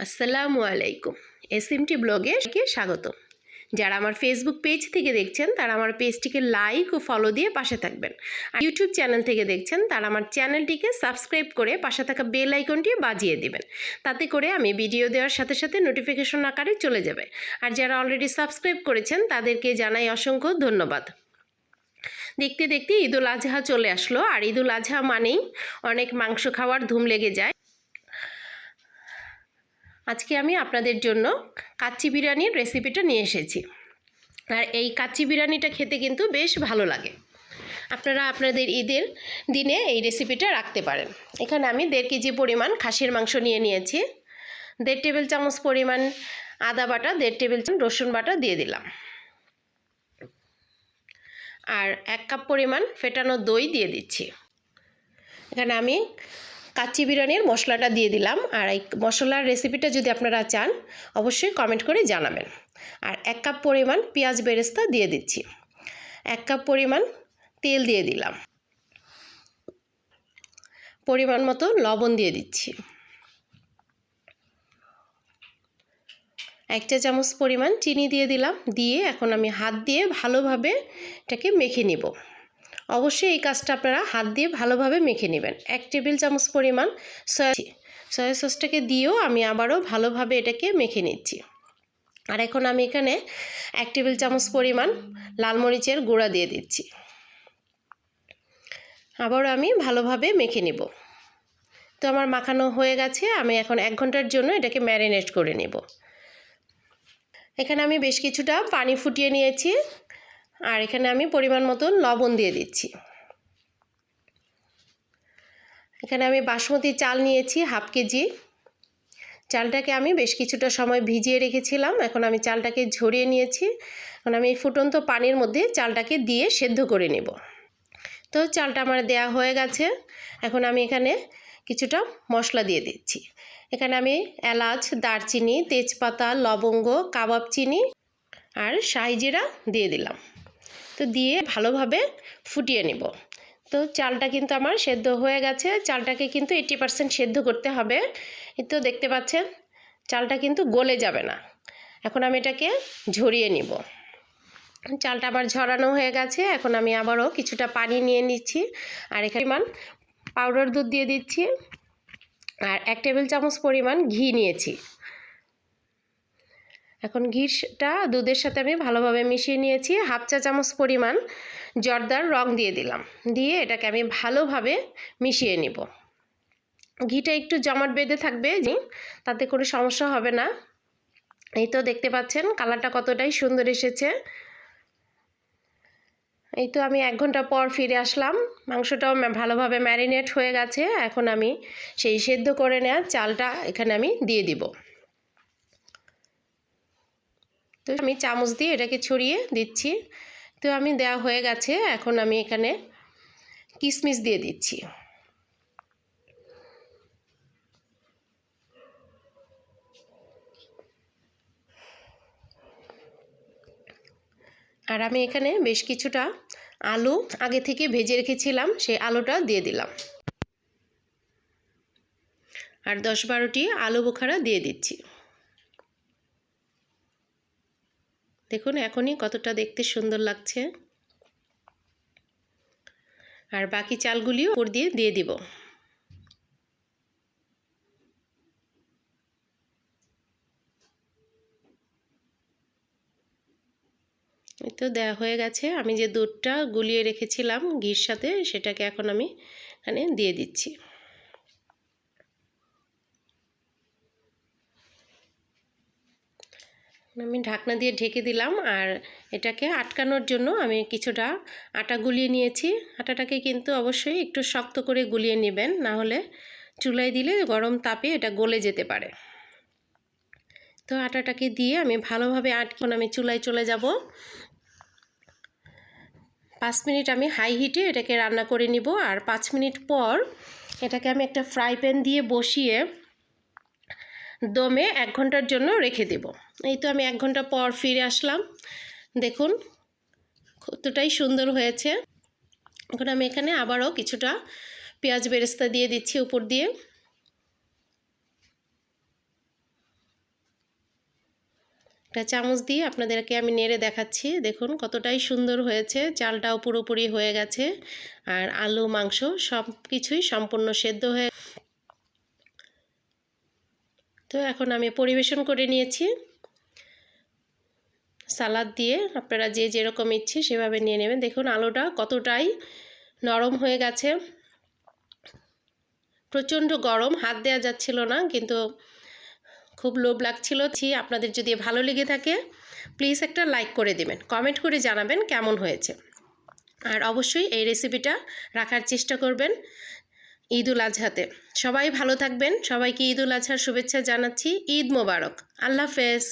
আসসালামু আলাইকুম। এসএমটি ব্লগে স্বাগত। যারা আমার ফেসবুক পেজ থেকে দেখছেন তারা আমার পেজটিকে লাইক ও ফলো দিয়ে পাশে থাকবেন। আর ইউটিউব চ্যানেল থেকে দেখছেন তারা আমার চ্যানেলটিকে সাবস্ক্রাইব করে পাশে থাকা বেল আইকনটি বাজিয়ে দিবেন। তাতে করে আমি ভিডিও দেওয়ার সাথে সাথে নোটিফিকেশন আকারে চলে যাবে। আর যারা অলরেডি সাবস্ক্রাইব করেছেন তাদেরকে জানাই অসংখ্য ধন্যবাদ। দেখতে দেখতে ঈদুল আজহা চলে আসলো, আর ঈদুল আজহা মানেই অনেক মাংস খাওয়ার ধুম লেগে যায়। আজকে আমি আপনাদের জন্য কাচ্চি বিরিয়ানির রেসিপিটা নিয়ে এসেছি। আর এই কাচ্চি বিরিয়ানিটা খেতে কিন্তু বেশ ভালো লাগে। আপনারা আপনাদের ঈদের দিনে এই রেসিপিটা রাখতে পারেন। এখানে আমি 1.5 কেজি পরিমাণ খাসির মাংস নিয়েছি। 1.5 টেবিল চামচ পরিমাণ আদা বাটা, 1.5 টেবিল চামচ রসুন বাটা দিয়ে দিলাম। আর 1 কাপ পরিমাণ ফেটানো দই দিয়ে দিচ্ছি। এখানে আমি কাচ্চি বিরিয়ানির মশলাটা দিয়ে দিলাম। আর এই মশলার রেসিপিটা যদি আপনারা চান অবশ্যই কমেন্ট করে জানাবেন। আর 1 কাপ পরিমাণ পেঁয়াজ বেরেস্তা দিয়ে দিচ্ছি। 1 কাপ পরিমাণ তেল দিয়ে দিলাম। পরিমাণ মতো লবণ দিয়ে দিচ্ছি। 1 চা চামচ পরিমাণ চিনি দিয়ে দিলাম। দিয়ে এখন আমি হাত দিয়ে ভালোভাবে এটাকে মেখে নিব। অবশ্যই এই কাজটা আপনারা হাত দিয়ে ভালোভাবে মেখে নেবেন। 1 টেবিল চামচ পরিমাণ সয়া সসটাকে দিয়েও আমি আবারও ভালোভাবে এটাকে মেখে নিচ্ছি। আর এখন আমি এখানে 1 টেবিল চামচ পরিমাণ লাল মরিচের গুঁড়া দিয়ে দিচ্ছি। আবারও আমি ভালোভাবে মেখে নেব। তো আমার মাখানো হয়ে গেছে। আমি এখন 1 ঘন্টার জন্য এটাকে ম্যারিনেট করে নেব। এখানে আমি বেশ কিছুটা পানি ফুটিয়ে নিয়েছি। আর এখানে আমি পরিমাণ মতো লবণ দিয়ে দিচ্ছি। এখানে আমি বাসমতি চাল নিয়েছি 1/2 কেজি। চালটাকে আমি বেশ কিছুটা সময় ভিজিয়ে রেখেছিলাম। এখন আমি চালটাকে ঝরিয়ে নিয়েছি। এখন আমি এই ফুটন্ত পানির মধ্যে চালটাকে দিয়ে সেদ্ধ করে নেব। তো চালটা আমার দেয়া হয়ে গেছে। এখন আমি এখানে কিছুটা মশলা দিয়ে দিচ্ছি। এখানে আমি এলাচ, দারচিনি, তেজপাতা, লবঙ্গ, কাবাব চিনি আর শাহি জিরা দিয়ে দিলাম। তো দিয়ে ভালোভাবে ফুটিয়ে নেব। তো চালটা কিন্তু আমার সেদ্ধ হয়ে গেছে। চালটাকে কিন্তু 80% সেদ্ধ করতে হবে। এই তো দেখতে পাচ্ছেন চালটা কিন্তু গলে যাবে না। এখন আমি এটাকে ঝরিয়ে নিব। চালটা আবার ঝরানো হয়ে গেছে। এখন আমি আবারও কিছুটা পানি নিয়ে নিচ্ছি। আর এখানে পাউডার দুধ দিয়ে দিচ্ছি। আর 1 টেবিল চামচ পরিমাণ ঘি নিয়েছি। এখন ঘিটা দুধের সাথে আমি ভালোভাবে মিশিয়ে নিয়েছি। 1/2 চা চামচ পরিমাণ জর্দার রং দিয়ে দিলাম। দিয়ে এটাকে আমি ভালোভাবে মিশিয়ে নিব। ঘিটা একটু জমাট বেঁধে থাকবে, তাতে কোনো সমস্যা হবে না। এই তো দেখতে পাচ্ছেন কালারটা কতটাই সুন্দর এসেছে। এই তো আমি 1 ঘন্টা পর ফিরে আসলাম। মাংসটাও ভালোভাবে ম্যারিনেট হয়ে গেছে। এখন আমি সেই সেদ্ধ করে নেওয়া চালটা এখানে আমি দিয়ে দিব। তো আমি চামচ দিয়ে এটাকে ছড়িয়ে দিচ্ছি। তো আমি দেওয়া হয়ে গেছে। এখন আমি এখানে কিশমিশ দিয়ে দিচ্ছি। আর আমি এখানে বেশ কিছুটা আলু আগে থেকে ভেজে রেখেছিলাম, সেই আলুটা দিয়ে দিলাম। আর 10-12টি আলু বোখারা দিয়ে দিচ্ছি। দেখুন এখনই কতটা দেখতে সুন্দর লাগছে। আর বাকি চালগুলিও উপর দিয়ে দিব। এই তো দেওয়া হয়ে গেছে। আমি যে দুধটা গুলিয়ে রেখেছিলাম ঘির সাথে, সেটাকে এখন আমি এখানে দিয়ে দিচ্ছি। আমি ঢাকনা দিয়ে ঢেকে দিলাম। আর এটাকে আটকানোর জন্য আমি কিছুটা আটা গুলিয়ে নিয়েছি। আটাটাকে কিন্তু অবশ্যই একটু শক্ত করে গুলিয়ে নেবেন, না হলে চুলায় দিলে গরম তাপে এটা গলে যেতে পারে। তো আটাটাকে দিয়ে আমি ভালোভাবে আটকে আমি চুলায় চলে যাব। 5 মিনিট আমি হাই হিটে এটাকে রান্না করে নিব। আর 5 মিনিট পর এটাকে আমি একটা ফ্রাই প্যান দিয়ে বসিয়ে দমে 1 ঘন্টার জন্য রেখে দেব। এই তো আমি 1 ঘন্টা পর ফিরে আসলাম। দেখুন কতটাই সুন্দর হয়েছে। এখন আমি এখানে আবারও কিছুটা পেঁয়াজ বেরেস্তা দিয়ে দিচ্ছি উপর দিয়ে। একটা চামচ দিয়ে আপনাদেরকে আমি নেড়ে দেখাচ্ছি। দেখুন কতটাই সুন্দর হয়েছে, চালটাও পুরোপুরি হয়ে গেছে আর আলু মাংস সব কিছুই সম্পূর্ণ সেদ্ধ হয়ে। তো এখন আমি পরিবেশন করে নিয়েছি সালাদ দিয়ে। আপনারা যে যেরকম ইচ্ছে সেভাবে নিয়ে নেবেন। দেখুন আলুটা কতটাই নরম হয়ে গেছে, প্রচণ্ড গরম, হাত দেওয়া যাচ্ছিল না, কিন্তু খুব লোভ লাগছিল। আপনাদের যদি ভালো লেগে থাকে প্লিজ একটা লাইক করে দিবেন, কমেন্ট করে জানাবেন কেমন হয়েছে। আর অবশ্যই এই রেসিপিটা রাখার চেষ্টা করবেন ঈদুল আজহাতে। সবাই ভালো থাকবেন, সবাইকে ঈদুল আজহার শুভেচ্ছা জানাচ্ছি। ঈদ মোবারক। আল্লাহ হাফেজ।